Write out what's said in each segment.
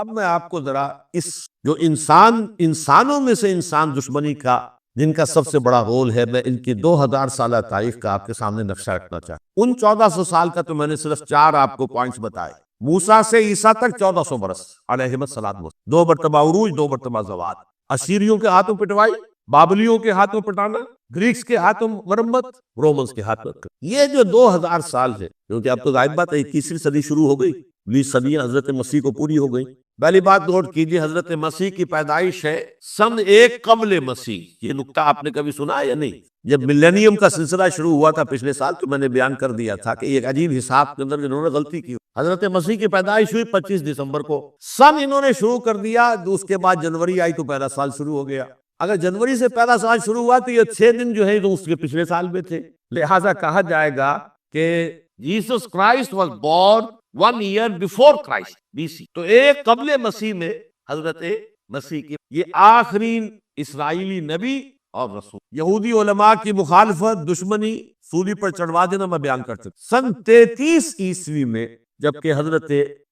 اب میں آپ کو ذرا اس جو انسانوں میں سے انسان دشمنی کا جن کا سب سے بڑا رول ہے، میں ان کی 2000 سالہ تاریخ کا آپ کے سامنے نقشہ رکھنا چاہتا ہوں۔ ان 1400 سال کا تو میں نے صرف 4 آپ کو پوائنٹس بتائے۔ موسیٰ سے عیسیٰ تک 1400 برس علیہم السلام، 2 مرتبہ عروج، 2 مرتبہ زوال، اسیریوں کے ہاتھوں پٹوائی، بابلیوں کے ہاتھوں پٹانا، گریکس کے ہاتھوں مرمت، رومنس کے ہاتھوں۔ یہ جو 2000 سال ہے، کیونکہ اب تو ظاہر بات ہے 21ویں صدی شروع ہو گئی، 20 صدیاں حضرت مسیح کو پوری ہو گئی۔ پہلی بات نوٹ کیجیے، حضرت مسیح کی پیدائش ہے سن 1 قبل مسیح۔ یہ نکتہ آپ نے کبھی سنا ہے یا نہیں؟ جب ملینیم کا سلسلہ شروع ہوا تھا پچھلے سال، تو میں نے بیان کر دیا تھا کہ ایک عجیب حساب کے اندر انہوں نے غلطی کی۔ حضرت مسیح کی پیدائش ہوئی 25 دسمبر کو، سن انہوں نے شروع کر دیا، اس کے بعد جنوری آئی تو پہلا سال شروع ہو گیا۔ اگر جنوری سے پہلا سال شروع ہوا تو یہ 6 دن جو ہے تو اس کے پچھلے سال میں تھے، لہٰذا کہا جائے گا کہ Jesus Christ was born 1 year before Christ BC۔ تو 1 قبل مسیح میں حضرت مسیح کی یہ آخری اسرائیلی نبی اور رسول۔ یہودی علماء کی مخالفت، دشمنی، سولی پر چڑھوا دینا میں بیان کرتا ہوں۔ سن 33 عیسوی میں جبکہ حضرت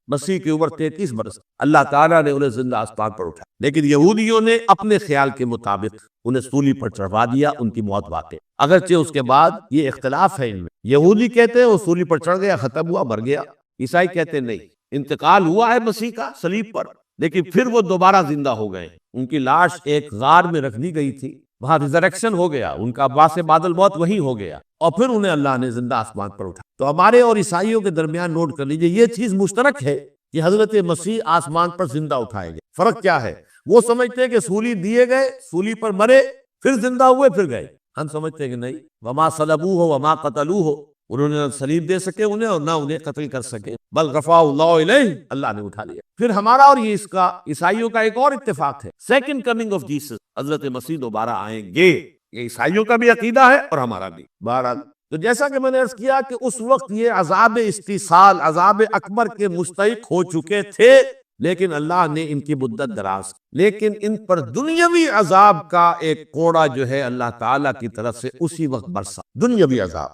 مسیح کی عمر 33 برس، اللہ تعالیٰ نے انہیں زندہ آسمان پر اٹھایا، لیکن یہودیوں نے اپنے خیال کے مطابق انہیں سولی پر چڑھوا دیا، ان کی موت واقع۔ اگرچہ اس کے بعد یہ اختلاف ہے ان میں، یہودی کہتے ہیں وہ سولی پر چڑھ گیا، ختم ہوا، مر گیا، عیسائی کہتے ہیں نہیں، انتقال ہوا ہے مسیح کا صلیب پر، لیکن پھر وہ دوبارہ زندہ ہو گئے۔ ان کی لاش ایک غار میں رکھ دی گئی تھی، وہاں ریزریکشن ہو گیا، ان کا باعث بادل موت وہی ہو گیا، اور پھر انہیں اللہ نے زندہ آسمان پر اٹھا۔ تو ہمارے اور عیسائیوں کے درمیان نوٹ کر لیجئے، یہ چیز مشترک ہے کہ حضرت مسیح آسمان پر زندہ اٹھائے گئے۔ فرق کیا ہے؟ وہ سمجھتے ہیں کہ سولی دیے گئے، سولی پر مرے، پھر زندہ ہوئے، پھر گئے۔ ہم سمجھتے ہیں کہ نہیں، وما صلبوہ وما قتلوہ، انہوں نے نہ سلیب دے سکے انہیں اور نہ انہیں قتل کر سکے، بل رفعہ اللہ الیہ، اللہ نے اٹھا لیا۔ پھر ہمارا اور یہ اس کا عیسائیوں کا ایک اور اتفاق ہے، سیکنڈ کمنگ آف جیسس، حضرت مسیح دوبارہ آئیں گے، یہ عیسائیوں کا بھی عقیدہ ہے اور ہمارا بھی۔ بہرحال تو جیسا کہ میں نے عرض کیا کہ اس وقت یہ عذاب استیصال، عذاب اکبر کے مستحق ہو چکے تھے، لیکن اللہ نے ان کی مدت دراز، لیکن ان پر دنیاوی عذاب کا ایک کوڑا جو ہے اللہ تعالیٰ کی طرف سے اسی وقت برسا، دنیاوی عذاب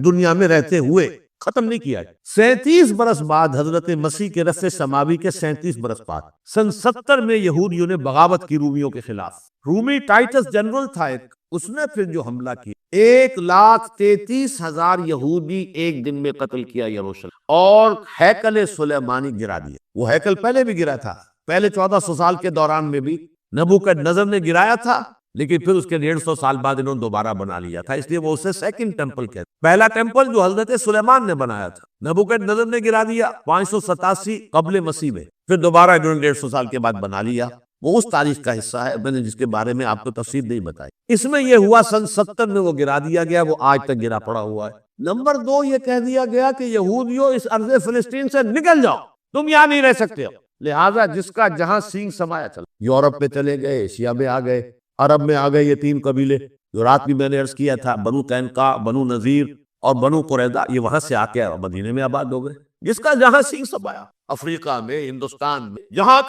دنیا میں رہتے ہوئے ختم نہیں کیا۔ 37 برس بعد حضرت مسیح کے رفع سماوی کے 37 برس بعد سن 70 میں یہودیوں نے بغاوت کی رومیوں کے خلاف۔ رومی ٹائٹس جنرل تھا ایک، اس نے پھر جو حملہ کیا، 1,33,000 یہودی ایک دن میں قتل کیا یروشلم، اور ہیکل سلیمانی گرا دیا۔ وہ ہیکل پہلے بھی گرا تھا، پہلے 1400 سال کے دوران میں بھی نبوکدنضر نے گرایا تھا، لیکن پھر اس کے 150 سال بعد انہوں نے دوبارہ بنا لیا تھا، اس لیے وہ اسے سیکنڈ ٹیمپل کہتے ہیں۔ پہلا ٹیمپل جو حضرت سلیمان نے بنایا تھا، نبوکدنضر نے گرا دیا 587 قبل مسیح میں، پھر دوبارہ انہوں نے 150 سال کے بعد بنا لیا۔ وہ اس تاریخ کا حصہ ہے میں نے جس کے بارے میں آپ کو تفصیل نہیں بتائی۔ اس میں یہ ہوا سن 70 میں وہ گرا دیا گیا، وہ آج تک گرا پڑا ہوا ہے۔ نمبر 2، یہ کہہ دیا گیا کہ یہودیوں اس ارض فلسطین سے نکل جاؤ، تم یہاں نہیں رہ سکتے ہو، لہٰذا جس کا جہاں سینگ سمایا چلا، یورپ میں چلے گئے، ایشیا میں آ گئے، عرب میں آ گئے، یہ 3 قبیلے جو رات بھی میں نے عرض کیا تھا، بنو قینقاع، بنو نذیر اور بنو قریظہ، یہ وہاں سے آ کے مدینے میں آباد ہو گئے، جس کا جہاں سینگ سمایا، افریقہ میں، ہندوستان میں، جہاں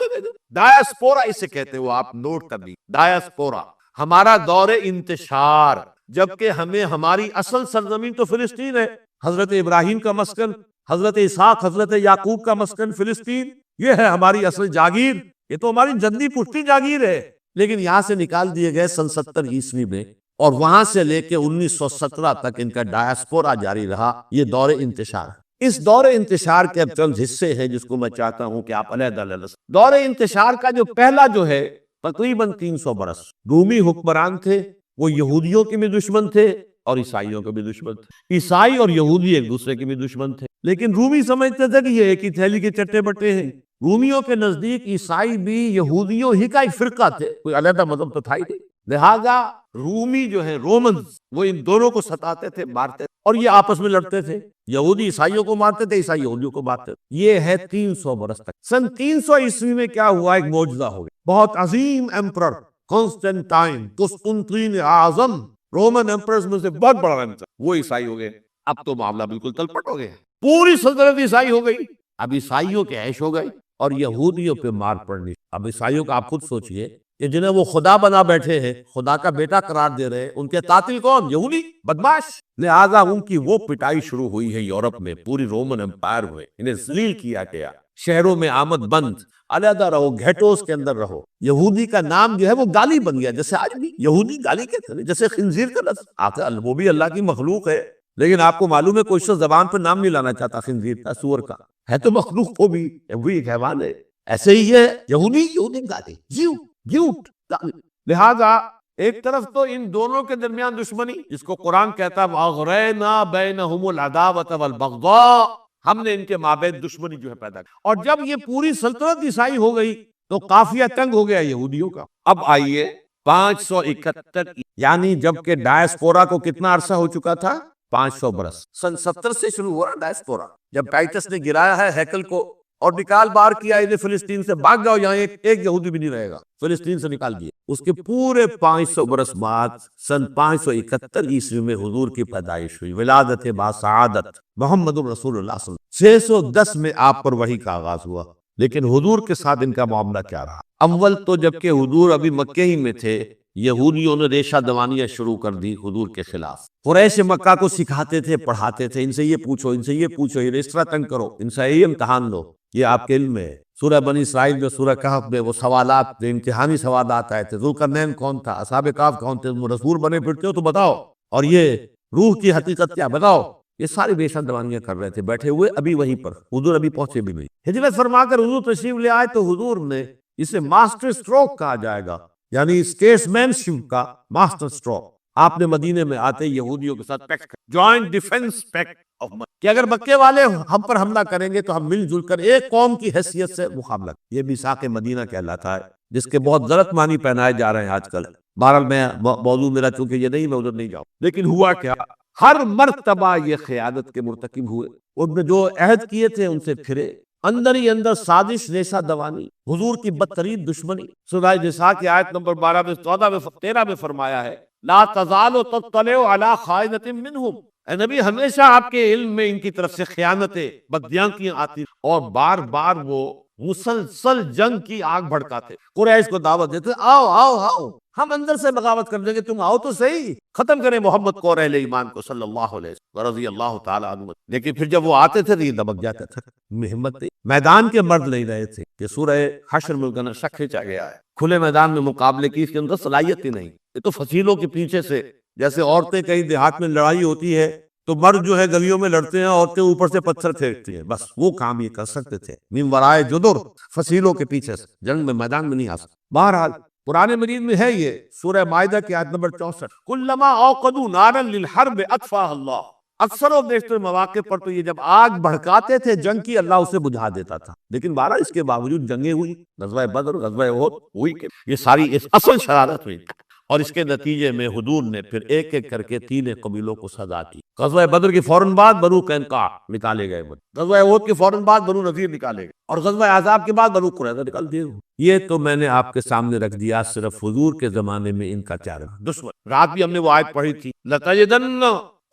ڈایاسپورا اسے کہتے ہیں، وہ آپ نوٹ کر لی، ڈایاسپورا ہمارا دور انتشار، جبکہ ہمیں ہماری اصل سرزمین تو فلسطین ہے، حضرت ابراہیم کا مسکن، حضرت اسحاق، حضرت یعقوب کا مسکن فلسطین، یہ ہے ہماری اصل جاگیر، یہ تو ہماری جدی پشتی جاگیر ہے، لیکن یہاں سے نکال دیے گئے سن 70 عیسوی میں، اور وہاں سے لے کے 1917 تک ان کا ڈایاسپورا جاری رہا، یہ دور انتشار۔ اس دور انتشار کے اب چند حصے ہیں جس کو میں چاہتا ہوں کہ آپ علیحدہ علیحدہ۔ دور انتشار کا جو پہلا جو ہے تقریباً 300 برس، رومی حکمران تھے، وہ یہودیوں کے بھی دشمن تھے اور عیسائیوں کے بھی دشمن تھے، عیسائی اور یہودی ایک دوسرے کے بھی دشمن تھے، لیکن رومی سمجھتے تھے کہ یہ ایک ہی تھیلی کے چٹے بٹے ہیں۔ رومیوں کے نزدیک عیسائی بھی یہودیوں ہی کا ایک فرقہ تھے، کوئی علیحدہ مذہب تو تھا ہی نہیں، لہذا رومی جو ہے رومنز، وہ ان دونوں کو ستاتے تھے، مارتے تھے، اور یہ آپس میں لڑتے تھے، یہودی عیسائیوں کو مارتے تھے، عیسائی یہودیوں کو مارتے تھے۔ یہ ہے 300 برس تک۔ سن 300 عیسوی میں کیا ہوا، ایک معجزہ ہو گیا، بہت عظیم ایمپرر کانسٹینٹائن، قسطنطین اعظم، رومن ایمپررز میں سے بہت بڑا ایمپرر، وہ عیسائی ہو گئے۔ اب تو معاملہ بالکل تلپٹ ہو گیا، پوری سلطنت عیسائی ہو گئی، اب عیسائیوں کے عیش ہو گئی اور یہودیوں پہ مار پڑنی۔ اب عیسائیوں کا آپ خود سوچئے کہ جنہیں وہ خدا بنا بیٹھے ہیں، خدا کا بیٹا قرار دے رہے ہیں، ان کے قاتل کون؟ یہودی، بدماش، لہذا ان کی وہ پٹائی شروع ہوئی ہے یورپ میں، پوری رومن امپائر ہوئے، انہیں ذلیل کیا گیا۔ شہروں میں آمد بند، علیحدہ رہو، گھیٹوز کے اندر رہو۔ یہودی کا نام جو ہے وہ گالی بن گیا، جیسے آج بھی یہودی گالی کہتے ہیں، جیسے خنزیر کا لفظ آتا ہے، وہ بھی اللہ کی مخلوق ہے، لیکن آپ کو معلوم ہے کوئی شخص زبان پہ نام نہیں لانا چاہتا خنزیر کا، سور کا، ہے تو مخلوق وہ بھی ایک حیوان ہے۔ ایسے ہی ہے یہودی گالی، جھوٹ گالی۔ لہذا ایک طرف تو ان دونوں کے درمیان دشمنی، جس کو قرآن کہتا ہے وَأَغْرَيْنَا بَيْنَهُمُ الْعَدَاوَةَ وَالْبَغْضَاءَ، ہم نے ان کے مابین دشمنی جو ہے پیدا کی، اور جب یہ پوری سلطنت عیسائی ہو گئی تو قافیہ تنگ ہو گیا یہودیوں کا۔ اب آئیے 571، یعنی جب کہ ڈائسپورا کو کتنا عرصہ ہو چکا تھا؟ 500 برس۔ سن 70 سے شروع ہوا ڈائسپورا، جب ٹائٹس نے گرایا ہے ہیکل کو اور نکال باہر کیا انہیں فلسطین سے، بھاگ جاؤ یہاں ایک یہودی بھی نہیں رہے گا، فلسطین سے نکال دیا۔ اس کے پورے 500 برس بعد سن 571 عیسوی میں حضور کی پیدائش ہوئی، ولادت با سعادت محمد الرسول اللہ صلی اللہ علیہ وسلم۔ 610 میں آپ پر وحی کا آغاز ہوا، لیکن حضور کے ساتھ ان کا معاملہ کیا رہا؟ اول تو جبکہ حضور ابھی مکے ہی میں تھے، یہودیوں نے ریشہ دوانیاں شروع کر دی حضور کے خلاف۔ قریش مکہ کو سکھاتے تھے، پڑھاتے تھے، ان سے یہ پوچھو، ان سے یہ پوچھو، یہ اس طرح تنگ کرو، ان سے یہ امتحان لو، یہ آپ کے علم میں ہے۔ سورہ بنی اسرائیل میں، سورہ کہف میں وہ سوالات، جو امتحانی سوالات آئے تھے، ذوالقرنین کون تھا، اصحاب کہف کون تھے، تم رسول بنے پھرتے ہو تو بتاؤ، اور یہ روح کی حقیقت کیا بتاؤ، یہ ساری ریشہ دوانیاں کر رہے تھے بیٹھے ہوئے ابھی وہیں پر، حضور ابھی پہنچے بھی نہیں۔ ہجرت فرما کر حضور تشریف لے آئے تو حضور نے، اسے ماسٹر اسٹروک کہا جائے گا، یعنی اسٹیٹسمین شپ کا ماسٹر اسٹروک، آپ نے مدینے میں آتے یہودیوں کے ساتھ پیکٹ کر جوائنٹ ڈیفنس پیکٹ آف مکہ، کہ اگر مکے والے ہم پر حملہ کریں گے تو ہم مل جل کر ایک قوم کی حیثیت سے مقابلہ کریں۔ یہ میثاق مدینہ کہلاتا ہے، جس کے بہت غلط معنی پہنائے جا رہے ہیں آج کل۔ بہرحال میں موضوع میرا چونکہ یہ نہیں، میں ادھر نہیں جاؤں، لیکن ہوا کیا، ہر مرتبہ یہ خیانت کے مرتکب ہوئے، ان نے جو عہد کیے تھے ان سے پھرے، اندر ہی اندر سازش، ریشہ دوانی، حضور کی بدترین دشمنی۔ سورہ نساء کی آیت نمبر 12 میں، 14 میں، 13 میں فرمایا ہے لا تزال تطلع علی خائنۃ منہم، اے نبی ہمیشہ آپ کے علم میں ان کی طرف سے خیانتیں، بددیانتیاں آتی، اور بار بار وہ مسلسل جنگ کی آگ بھڑکاتے، قریش کو دعوت دیتے، آؤ آؤ آؤ، ہم اندر سے بغاوت کر دیں گے، تم آؤ تو صحیح، ختم کریں محمد کو اور اہل ایمان کو صلی اللہ علیہ وسلم رضی اللہ تعالی عنہ۔ لیکن پھر جب وہ آتے تھے تو یہ دبک جاتا تھا، ہمت نہیں، میدان کے مرد نہیں رہے تھے، کہ سورہ حشر میں کا نقشہ کھینچا گیا ہے، کھلے میدان میں مقابلے کی اس کے اندر صلاحیت ہی نہیں، یہ تو فصیلوں کے پیچھے سے، جیسے عورتیں کہیں دیہات میں لڑائی ہوتی ہے تو مرد جو ہے گلیوں میں لڑتے ہیں، عورتیں اوپر سے پتھر پھینکتی ہیں، بس وہ کام یہ کر سکتے تھے، من ورائے جدر، فصیلوں کے پیچھے سے، جنگ میں میدان میں نہیں آ سکتے۔ بہرحال قرآن مجید میں ہے یہ، سورہ مائدہ کی آیت نمبر 64، کلما اوقدوا نارا للحرب اطفاها اللہ، اکثر و بیشتر مواقع پر تو یہ جب آگ بھڑکاتے تھے جنگ کی، اللہ اسے بجھا دیتا تھا، لیکن بہرحال اس کے باوجود جنگیں ہوئی، غزوہ بدر، غزوہ احد ہوئی، کہ یہ ساری اس اصل شرارت ہوئی، اور اس کے نتیجے میں حضور نے پھر ایک ایک کر کے 3 قبیلوں کو سزا دی۔ غزوہ بدر کے فوراً بعد بنو قینقاع نکالے گئے، غزوہ احد کے فوراً بعد بنو نذیر نکالے گئے، اور غزوہ احزاب کے بعد بنو قریظہ نکال دیے۔ یہ تو میں نے آپ کے سامنے رکھ دیا صرف حضور کے زمانے میں ان کا کیا رہا دشمن۔ رات بھی ہم نے وہ آیت پڑھی تھی، لَتَجِدَنَّ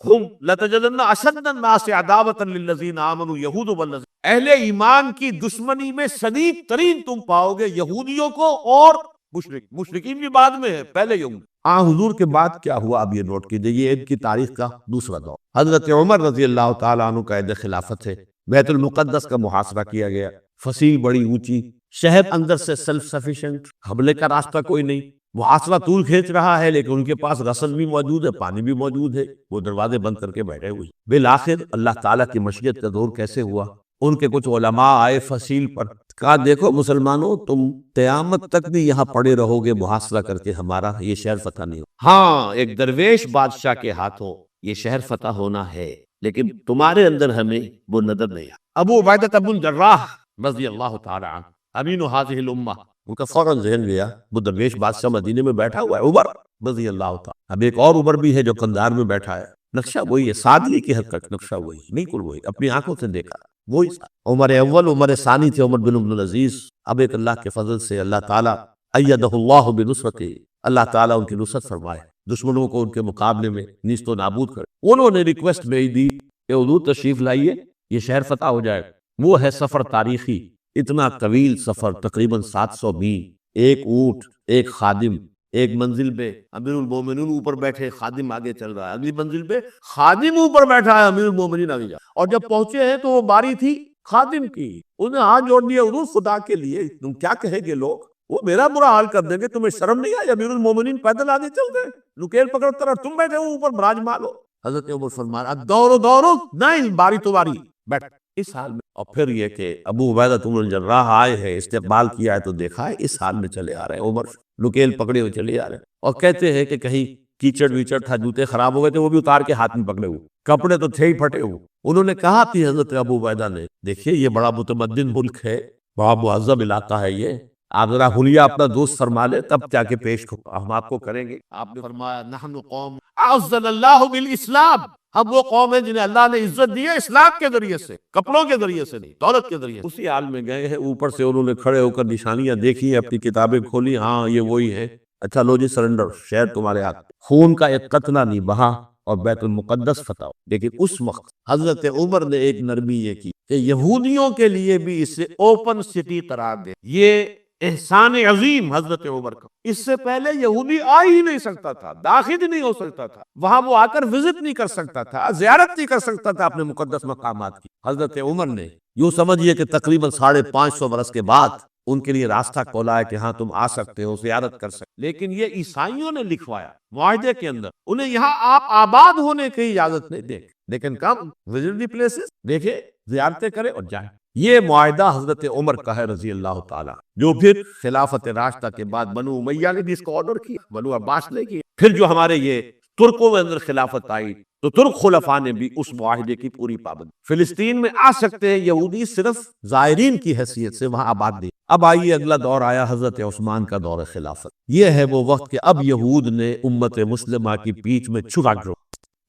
أَشَدَّ النَّاسِ عَدَاوَةً لِلَّذِينَ آمَنُوا يَهُودُ وَالَّذِينَ، اہل ایمان کی دشمنی میں شدید ترین تم پاؤ گے یہودیوں کو اور مشرکین بھی بعد میں ہے، پہلے یہود۔ حضور کے بعد کیا ہوا اب یہ نوٹ کیجئے، یہ ان کی تاریخ کا دوسرا دور۔ حضرت عمر رضی اللہ تعالیٰ عنہ کا عہد خلافت ہے، بیت المقدس کا محاصرہ کیا گیا، فصیل بڑی اونچی، شہر اندر سے سیلف سفیشینٹ، حملے کا راستہ کوئی نہیں، محاصرہ طول کھینچ رہا ہے، لیکن ان کے پاس رسد بھی موجود ہے، پانی بھی موجود ہے، وہ دروازے بند کر کے بیٹھے ہوئے۔ بالآخر اللہ تعالیٰ کی مشیت کا دور کیسے ہوا، ان کے کچھ علماء آئے فصیل پر، کہا دیکھو مسلمانوں، تم قیامت تک بھی یہاں پڑے رہو گے محاصرہ کر کے، ہمارا یہ شہر فتح نہیں ہو، ہاں ایک درویش بادشاہ کے ہاتھوں یہ شہر فتح ہونا ہے، لیکن تمہارے اندر ہمیں وہ نظر نہیں آتا۔ ابو عبیدہ بن الجراح رضی اللہ تعالی عنہ، امین هذه الامہ، ان کا فوراً ذہن گیا وہ درویش بادشاہ مدینے میں بیٹھا ہوا ہے، عمر رضی اللہ تعالی۔ اب ایک اور عمر بھی ہے جو قندھار میں بیٹھا ہے، نقشہ وہی ہے، سادگی کی حد تک نقشہ وہی، بالکل وہی، اپنی آنکھوں سے دیکھا وہی۔ عمر اول، عمر ثانی تھے عمر بن عبد العزیز۔ اب ایک اللہ کے فضل سے اللہ تعالیٰ ایدہ اللہ بنصرتہ، اللہ تعالیٰ ان کی نصرت فرمائے، دشمنوں کو ان کے مقابلے میں نیست و نابود کرے۔ انہوں نے ریکویسٹ بھیج دی کہ حضور تشریف لائیے، یہ شہر فتح ہو جائے۔ وہ ہے سفر تاریخی، اتنا طویل سفر، تقریباً 700 میل، ایک اونٹ، ایک خادم، ایک منزل پہ امیر المومنین اوپر بیٹھے، خادم آگے چل رہا ہے، اگلی منزل پہ خادم اوپر بیٹھا ہے، امیر المومنین آگے جا، اور جب پہنچے ہیں تو وہ باری تھی خادم کی، انہیں ہاتھ جوڑ دیا، حضور خدا کے لیے تم کیا کہیں گے لوگ، وہ میرا برا حال کر دیں گے، تمہیں شرم نہیں آئی؟ امیر المومنین پیدل آگے چل گئے، نکیل پکڑ کر، اور تم بیٹھے ہو اوپر براجمان ہو۔ حضرت عمر فرمایا دوڑو دوڑو، نہیں باری تو باری بیٹھ، اس حال میں۔ اور پھر یہ کہ ابو عبیدہ بن الجراح آئے ہیں، استقبال کیا ہے تو دیکھا ہے اس حال میں چلے آ رہے ہیں، عمر نکیل پکڑے ہوئے چلے آ رہے ہیں، اور کہتے ہیں کہ کہیں کیچڑ ویچڑ تھا، جوتے خراب ہو گئے تھے، وہ بھی اتار کے ہاتھ میں پکڑے ہوئے، کپڑے تو تھے ہی پھٹے ہوئے۔ انہوں نے کہا تھی حضرت ابو عبیدہ نے، دیکھیے یہ بڑا متمدن ملک ہے، بڑا مہذب علاقہ ہے، یہ آپ ذرا حلیہ اپنا دوست فرما لے، تب جا کے پیش ہم آپ کو کریں گے۔ آپ نے فرمایا نحن قوم اعزنا اللہ بالاسلام، ہم وہ قوم ہے جنہیں اللہ نے عزت دی ہے اسلام کے ذریعے سے، کپڑوں کے ذریعے سے نہیں، دولت کے ذریعے سے۔ اسی حال میں گئے ہیں، اوپر سے انہوں نے کھڑے ہو کر نشانیاں دیکھی، اپنی کتابیں کھولی، ہاں یہ وہی ہے، اچھا لو جی سرنڈر، شہر تمہارے ہاتھ، خون کا ایک قطرہ نہیں بہا اور بیت المقدس فتح ہو۔ لیکن اس وقت حضرت عمر نے ایک نرمی یہ کی کہ یہودیوں کے لیے بھی اسے اوپن سٹی قرار دے، یہ احسان عظیم حضرت عمر کا۔ اس سے پہلے یہودی آ ہی نہیں سکتا تھا، داخل ہی نہیں ہو سکتا تھا، وہاں وہ آ کر وزٹ نہیں کر سکتا تھا، زیارت نہیں کر سکتا تھا اپنے مقدس مقامات کی۔ حضرت عمر نے یوں سمجھیے کہ تقریباً 550 برس کے بعد ان کے لیے راستہ کھولا ہے کہ ہاں تم آ سکتے ہو، زیارت کر سکتے۔ لیکن یہ عیسائیوں نے لکھوایا معاہدے کے اندر، انہیں یہاں آپ آباد ہونے کی اجازت نہیں دے، لیکن کم وزٹ دی پلیسز، دیکھیں زیارتیں کرے اور جائیں۔ یہ معاہدہ حضرت عمر کا ہے رضی اللہ تعالیٰ، جو پھر خلافت راشدہ کے بعد بنو امیہ نے بھی اس کو آرڈر کیا، بنو عباس نے کیا، پھر جو ہمارے یہ ترکوں میں اندر خلافت آئی تو ترک خلفاء نے بھی اس معاہدے کی پوری پابندی۔ فلسطین میں آ سکتے ہیں یہودی صرف زائرین کی حیثیت سے، وہاں آباد نہیں۔ اب آئیے اگلا دور آیا حضرت عثمان کا دور خلافت۔ یہ ہے وہ وقت کہ اب یہود نے امت مسلمہ کی پیٹھ میں چھرا گرو۔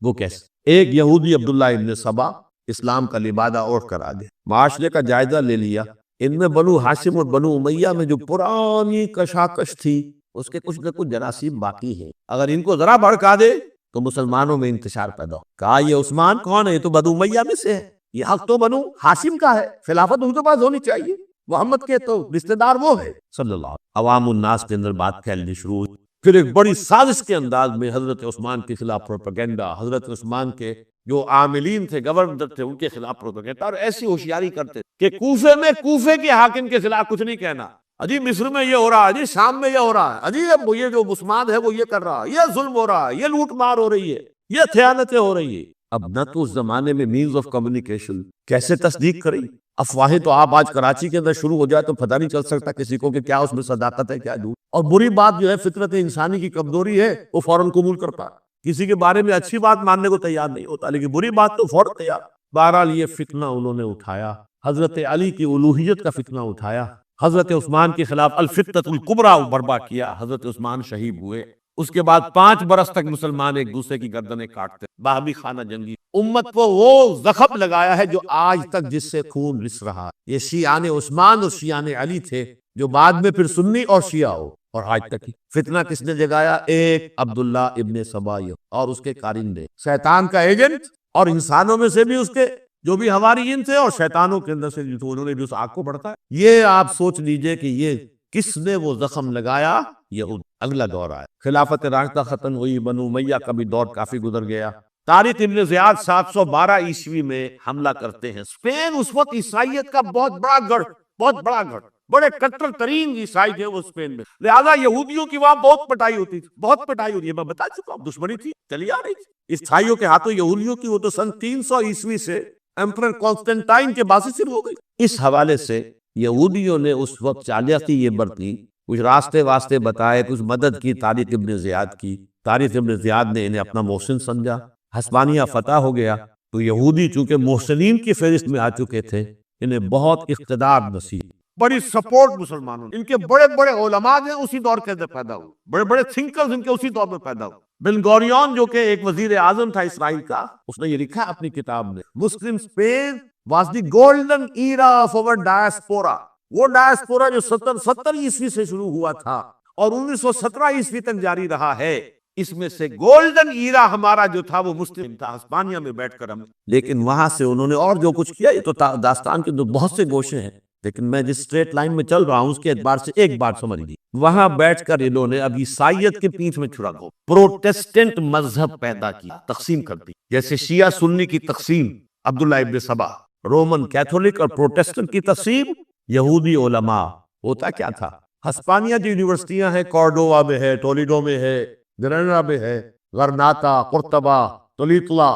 وہ کیسے؟ ایک یہودی عبداللہ ابن سبا اسلام کا لبادہ اوڑھ کر آ گیا، معاشرے کا جائزہ لے لیا، ان میں بنو ہاشم اور بنو امیہ میں جو پرانی کشاکش تھی اس کے کچھ نہ کچھ جراثیم باقی ہیں، اگر ان کو ذرا بھڑکا دے تو مسلمانوں میں انتشار پیدا ہو۔ کہا یہ عثمان کون ہے؟ یہ تو بنو امیہ میں سے ہے، یہ حق تو بنو ہاشم کا ہے، خلافت ان کے پاس ہونی چاہیے، محمد کے تو رشتہ دار وہ ہے صلی اللہ علیہ وسلم۔ عوام الناس کے اندر بات پھیلنی شروع ہوئی، پھر ایک بڑی سازش کے انداز میں حضرت عثمان کے خلاف پروپیگنڈا، حضرت عثمان کے جو عاملین تھے، گورنر تھے، ان کے خلاف پروپیگنڈا، اور ایسی ہوشیاری کرتے کہ کوفے میں کوفے کے حاکم کے خلاف کچھ نہیں کہنا، اجی مصر میں یہ ہو رہا ہے، اجی شام میں یہ ہو رہا ہے، اجی یہ جو عثمان ہے وہ یہ کر رہا ہے، یہ ظلم ہو رہا ہے، یہ لوٹ مار ہو رہی ہے، یہ خیانتیں ہو رہی ہے۔ اب نہ تو اس زمانے میں مینز آف کمیونیکیشن، کیسے تصدیق کریں؟ افواہیں تو آپ آج کراچی کے اندر شروع ہو جائے تو پتہ نہیں چل سکتا کسی کو کہ کیا اس میں صداقت ہے کیا جھوٹ، اور بری بات جو ہے فطرت انسانی کی کمزوری ہے، وہ فوراً قبول کرتا ہے، کسی کے بارے میں اچھی بات ماننے کو تیار نہیں ہوتا، لیکن بری بات تو فوراً تیار۔ بہرحال یہ فتنہ انہوں نے اٹھایا، حضرت علی کی الوہیت کا فتنہ اٹھایا، حضرت عثمان کے خلاف الفتنۃ الکبریٰ برپا کیا، حضرت عثمان شہید ہوئے۔ اس کے بعد 5 برس تک مسلمان ایک دوسرے کی گردنیں کاٹتے، باہمی خانہ جنگی، امت کو وہ زخم لگایا ہے جو آج تک جس سے خون رس رہا ہے۔ یہ شیعان عثمان اور شیعان علی تھے، جو بعد میں پھر سنی اور شیعہ ہو، اور آج تک ہی۔ فتنہ کس نے جگایا؟ ایک عبداللہ ابن سبا اور اس کے کارندے، شیطان کا ایجنٹ، اور انسانوں میں سے بھی اس کے جو بھی حواریین تھے، اور شیطانوں کے اندر سے جو انہوں نے بھی اس آگ کو بڑھتا ہے۔ یہ آپ سوچ لیجئے کہ یہ کس نے وہ زخم لگایا؟ یہود۔ اگلا دور آیا، خلافت راشدہ ختم ہوئی، بنو امیہ کا بھی دور کافی گزر گیا۔ طارق ابن زیاد 712 عیسوی میں حملہ کرتے ہیں۔ اسپین اس وقت عیسائیت کا بہت بڑا گڑھ، بڑے کٹر ترین عیسائی تھے وہ اسپین میں، لہذا یہودیوں کی وہاں بہت پٹائی ہوتی تھی، بہت پٹائی ہوتی ہے، میں بتا چکا ہوں، دشمنی تھی چلی آ رہی تھی عیسائیوں کے ہاتھوں یہودیوں کی، وہ تو سن 300 عیسوی سے ایمپرر کانسٹنٹائن کے بعد سے شروع ہو گئی۔ اس حوالے سے یہودیوں نے اس وقت چالاکی یہ برتی، کچھ راستے واسطے بتائے، کچھ مدد کی طارق ابن زیاد کی۔ طارق ابن زیاد نے انہیں اپنا محسن سمجھا، ہسپانیہ فتح ہو گیا تو یہودی چونکہ محسنین کی فہرست میں آ چکے تھے، انہیں بہت اقتدار نصیب، بڑی سپورٹ مسلمانوں، ان کے بڑے بڑے علماء ہیں اسی دور کے اندر پیدا ہوئے، بڑے بڑے تھنکرز ان کے اسی دور میں پیدا ہوئے۔ بن گوریون جو کہ ایک وزیر اعظم تھا اسرائیل کا، اس نے یہ لکھا اپنی کتاب میں، Muslim Spain was the golden era of our diaspora, وہ ڈائسپورا جو 70 عیسوی سے شروع ہوا تھا اور 1917 عیسوی تک جاری رہا ہے، اس میں سے گولڈن ایرا ہمارا جو تھا وہ مسلم تھا، ہسپانیہ میں بیٹھ کر ہم، لیکن وہاں سے انہوں نے اور جو کچھ کیا، یہ تو داستان کے بہت سے گوشے ہیں، لیکن میں جس اسٹریٹ لائن میں چل رہا ہوں اس کے اعتبار سے ایک بات سمجھ لی، وہاں بیٹھ کر انہوں نے اب عیسائیت کے پیٹھ میں چھڑا گو پروٹیسٹنٹ مذہب پیدا کیا، تقسیم کر دی، جیسے شیعہ سنی کی تقسیم عبداللہ ابن سبا، رومن کیتھولک اور پروٹیسٹنٹ کی تقسیم، یہودی علماء. ہوتا کیا تھا؟ ہسپانیہ جو یونیورسٹیاں ہیں، کارڈووا میں ہے، ٹولیڈو میں ہے، گریناڈا میں ہے، غرناطہ، قرطبہ، تولیطلا،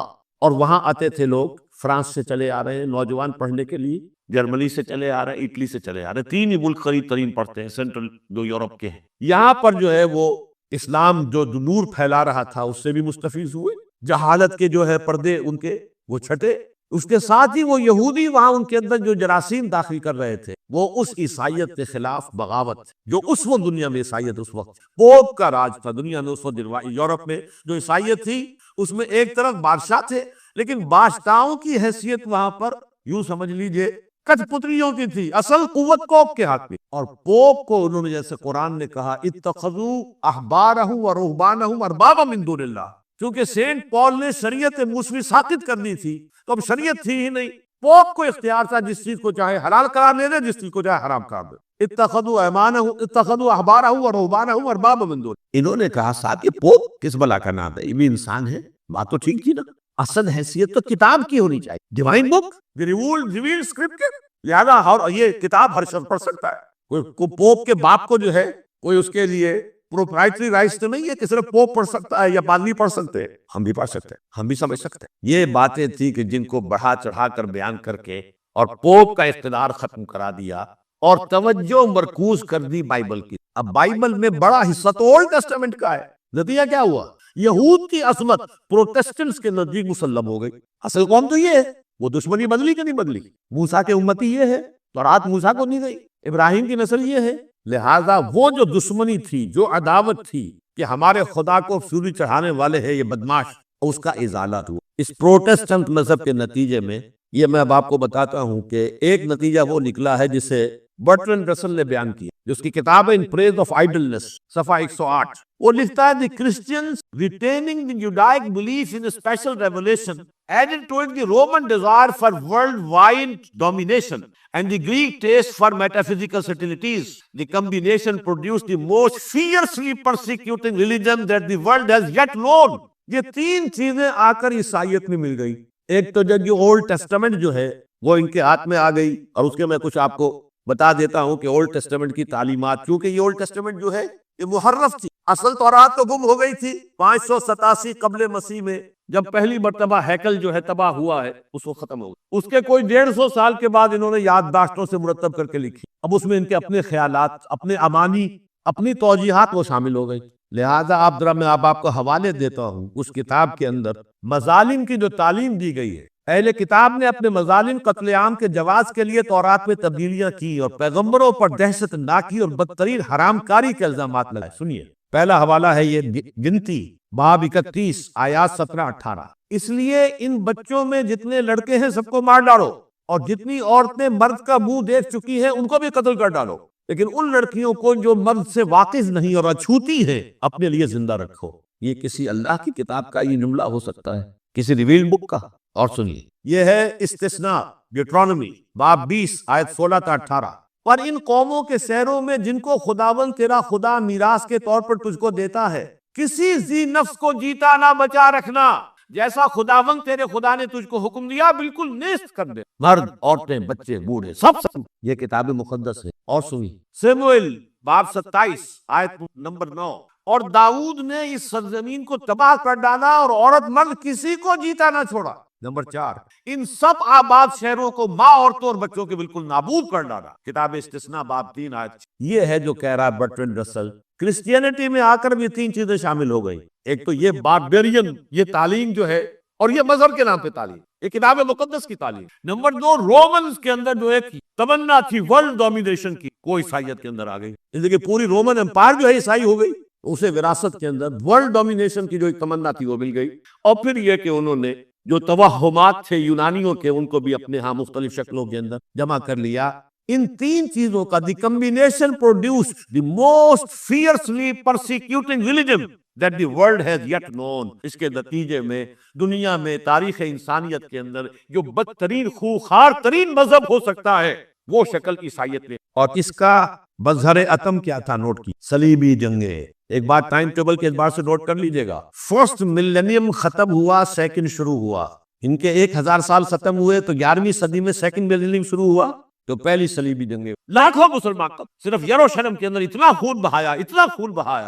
اور وہاں آتے تھے لوگ. فرانس سے چلے آ رہے ہیں نوجوان پڑھنے کے لیے، جرمنی سے چلے آ رہے ہیں، اٹلی سے چلے آ رہے ہیں. تین ہی ملک قریب ترین پڑھتے ہیں سینٹرل جو یورپ کے ہیں. یہاں پر جو ہے وہ اسلام جو نور پھیلا رہا تھا اس سے بھی مستفیض ہوئے. جہالت کے جو ہے پردے ان کے وہ چھٹے. اس کے ساتھ ہی وہ یہودی وہاں ان کے اندر جو جراثیم داخل کر رہے تھے وہ اس عیسائیت کے خلاف بغاوت جو اس وقت دنیا میں عیسائیت اس وقت پوپ کا راج تھا دنیا میں اس وقت. یورپ میں جو عیسائیت تھی اس میں ایک طرف بادشاہ تھے، لیکن بادشاہوں کی حیثیت وہاں پر یوں سمجھ لیجئے کٹھ پتلیوں کی تھی، اصل قوت پوپ کے ہاتھ میں. اور پوپ کو انہوں نے جیسے قرآن نے کہا اتخذوا احبارهم ورهبانهم اربابا من دون اللہ، کیونکہ سینٹ پال نے شریعت موسوی ساقط کرنی تھی تو اب شریعت تھی ہی نہیں. پوپ کو اختیار تھا جس چیز کو چاہے حلال قرار دے دے، جس چیز کو چاہے حرام قرار دے. اتخذوا احبارهم ورهبانهم اربابا من دون. انہوں نے کہا صاحب یہ پوپ کس بلا کا نام ہے، یہ بھی انسان ہے. بات تو ٹھیک تھی نا، اصل حیثیت تو کتاب کی ہونی چاہیے، ڈیوائن بک، ریویلڈ اسکرپچر. لہذا یہ کتاب ہر شخص پڑھ سکتا ہے. کوئی پوپ کے باپ کو جو ہے کوئی اس کے لیے پروپرائٹری رائٹس تو نہیں ہے کہ صرف پوپ پڑھ سکتا ہے یا پادری پڑھ سکتے ہیں. ہم بھی پڑھ سکتے ہیں، ہم بھی سمجھ سکتے ہیں. یہ باتیں تھی کہ جن کو بڑھا چڑھا کر بیان کر کے اور پوپ کا اقتدار ختم کرا دیا اور توجہ مرکوز کر دی بائبل کی. اب بائبل میں بڑا حصہ تو اولڈ ٹیسٹمنٹ کا ہے. نتیجہ کیا ہوا؟ یہود کی عظمت پروٹیسٹنٹس کے نزدیک مسلم ہو گئی. اصل قوم تو یہ ہے، وہ دشمنی بدلی کہ نہیں بدلی؟ موسیٰ کے امتی یہ ہے، تورات موسیٰ کو نہیں گئی، ابراہیم کی نسل یہ ہے. لہذا وہ جو دشمنی تھی، جو عداوت تھی کہ ہمارے خدا کو سولی چڑھانے والے ہیں یہ بدماش، اس کا ازالہ ہوا اس پروٹیسٹنٹ مذہب کے نتیجے میں. یہ میں اب آپ کو بتاتا ہوں کہ ایک نتیجہ وہ نکلا ہے جسے برٹرینڈ رسل نے بیان کیا، جس کی کتاب ہے ان پریز آف آئیڈلنس، صفحہ 108. وہ لکھتا ہے the Christians retaining the Judaic belief in special revelation added to it the Roman desire for worldwide domination and the Greek taste for metaphysical subtleties. The combination produced the most fiercely persecuting religion that the world has yet known. یہ تین چیزیں آ کر عیسائیت میں مل گئی. ایک تو جب یہ اولڈ ٹیسٹمنٹ جو ہے وہ ان کے ہاتھ میں آ گئی، اور اس کے میں کچھ آپ کو بتا دیتا ہوں کہ اولڈ ٹیسٹمنٹ کی تعلیمات، کیونکہ یہ اولڈ ٹیسٹمنٹ جو ہے یہ محرف تھی. اصل تورات تو گم ہو گئی تھی 587 قبل مسیح میں، جب پہلی مرتبہ ہیکل جو ہے تباہ ہوا ہے اس کو ختم ہو گئی. اس کے کوئی 150 سال کے بعد انہوں نے یادداشتوں سے مرتب کر کے لکھی. اب اس میں ان کے اپنے خیالات، اپنے امانی، اپنی توجیحات وہ شامل ہو گئی. لہذا میں آپ کو حوالے دیتا ہوں اس کتاب کے اندر مظالم کی جو تعلیم دی گئی ہے. اہل کتاب نے اپنے مظالم قتل عام کے جواز کے لیے تورات میں تبدیلیاں کی اور پیغمبروں پر دہشت ناکی اور بدترین حرام کاری کے الزامات لگائے. سنیے، پہلا حوالہ ہے یہ گنتی باب 31 آیات 17-18. اس لیے ان بچوں میں جتنے لڑکے ہیں سب کو مار ڈالو، اور جتنی عورتیں مرد کا منہ دیکھ چکی ہیں ان کو بھی قتل کر ڈالو، لیکن ان لڑکیوں کو جو مرد سے واقف نہیں اور اچھوتی ہیں اپنے لیے زندہ رکھو. یہ کسی اللہ کی کتاب کا یہ جملہ ہو سکتا ہے؟ کسی ریویلڈ بک کا؟ اور سنیے، یہ ہے استثناء ڈیوٹرانومی باب 20 آیت 16-18. پر ان قوموں کے شہروں میں جن کو خداوند تیرا خدا میراث کے طور پر تجھ کو دیتا ہے، کسی ذی نفس کو جیتا نہ بچا رکھنا، جیسا خداوند تیرے خدا نے تجھ کو حکم دیا بالکل نیست کر دے، مرد، عورتیں، بچے، بوڑھے، سب. یہ کتاب مقدس ہے. اور سنیے، سیموئیل باب 27 آیت نمبر 9. اور داؤد نے اس سرزمین کو تباہ کر ڈالا اور عورت مرد کسی کو جیتا نہ چھوڑا. نمبر 4، ان سب آباد شہروں کو ماں، عورتوں اور بچوں کے بالکل نابود کر ڈالا. کتاب استثناء باب 3 آیت. یہ ہے جو کہہ رہا ہے برٹرینڈ رسل. کرسچینٹی میں آ کر بھی تین چیزیں شامل ہو گئی. ایک تو یہ باربیرین، یہ تعلیم جو ہے، اور یہ مذہب کے نام پہ تعلیم، یہ کتاب مقدس کی تعلیم. نمبر 2، رومنز کے اندر جو ایک تمنا تھی ورلڈ ڈومینیشن کی، وہ عیسائیت کے اندر آ گئی. اس لیے پوری رومن امپائر جو ہے عیسائی ہو گئی، اسے وراثت کے اندر ورلڈ ڈومینیشن کی جو ایک تمنا تھی وہ مل گئی. اور پھر یہ کہ انہوں نے جو توہمات تھے یونانیوں کے ان کو بھی اپنے ہاں مختلف شکلوں کے اندر جمع کر لیا. ان تین چیزوں کا the combination produced the most fiercely persecuting religion that the world has yet known. اس کے نتیجے میں دنیا میں تاریخ انسانیت کے اندر جو بدترین خوخار ترین مذہب ہو سکتا ہے وہ شکل عیسائیت نے. اور اس کا مظہر اتم کیا تھا؟ نوٹ کی، صلیبی جنگیں. ایک بات ٹائم ٹیبل کے اعتبار سے نوٹ کر لیجئے گا. فرسٹ ملینیم ختم ہوا، سیکنڈ شروع ہوا. ان کے 1000 سال ختم ہوئے تو 11ویں صدی میں سیکنڈ میلینیم شروع ہوا تو پہلی صلیبی جنگیں، لاکھوں مسلمان صرف یروشلم کے اندر اتنا خون بہایا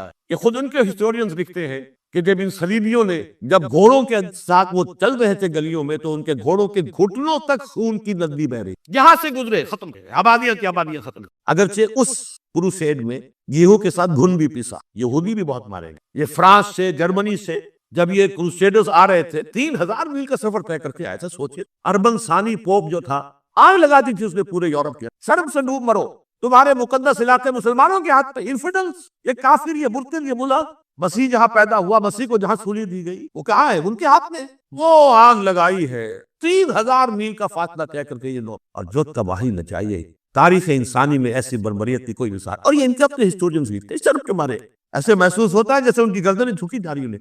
ہے کہ خود ان کے ہسٹورینز لکھتے ہیں کہ جب ان صلیبیوں نے جب گھوڑوں کے ساتھ وہ چل رہے تھے گلیوں میں تو ان کے گھوڑوں کے گھٹنوں تک خون کی ندی بہ رہی، جہاں سے گزرے ختم گئے، آبادیاں کی آبادیاں ختم۔ اگرچہ اس کروسیڈ میں گیہوں کے ساتھ گھن بھی پیسا، یہودی بھی بہت مارے گئے۔ یہ فرانس سے، جرمنی سے جب یہ کروسیڈرز آ رہے تھے 3000 میل کا سفر طے کر کے آئے تھے۔ سوچئے اربن ثانی پوپ جو تھا آگ لگا دی تھی اس نے پورے یورپ کے، شرم سے ڈوب مرو، تمہارے مقدس علاقے مسلمانوں کے ہاتھ پہ، انفیڈلز، یہ کافر، یہ مرتد، یہ ملا۔ مسیح جہاں پیدا ہوا، مسیح کو جہاں سولی دی گئی، وہ کہاں ہے؟ ان کے ہاتھ میں، وہ آگ لگائی ہے 3000 میل کا فاصلہ طے کر کے یہ لوگ، اور جو تباہی مچائی۔ تاریخ انسانی میں ایسی بربریت کی کوئی مثال، اور یہ ان کے اپنے ہسٹورینز لکھتے ہیں، شرم کے مارے ایسے محسوس ہوتا ہے جیسے ان کی گردنیں جھکی جا رہی ہیں۔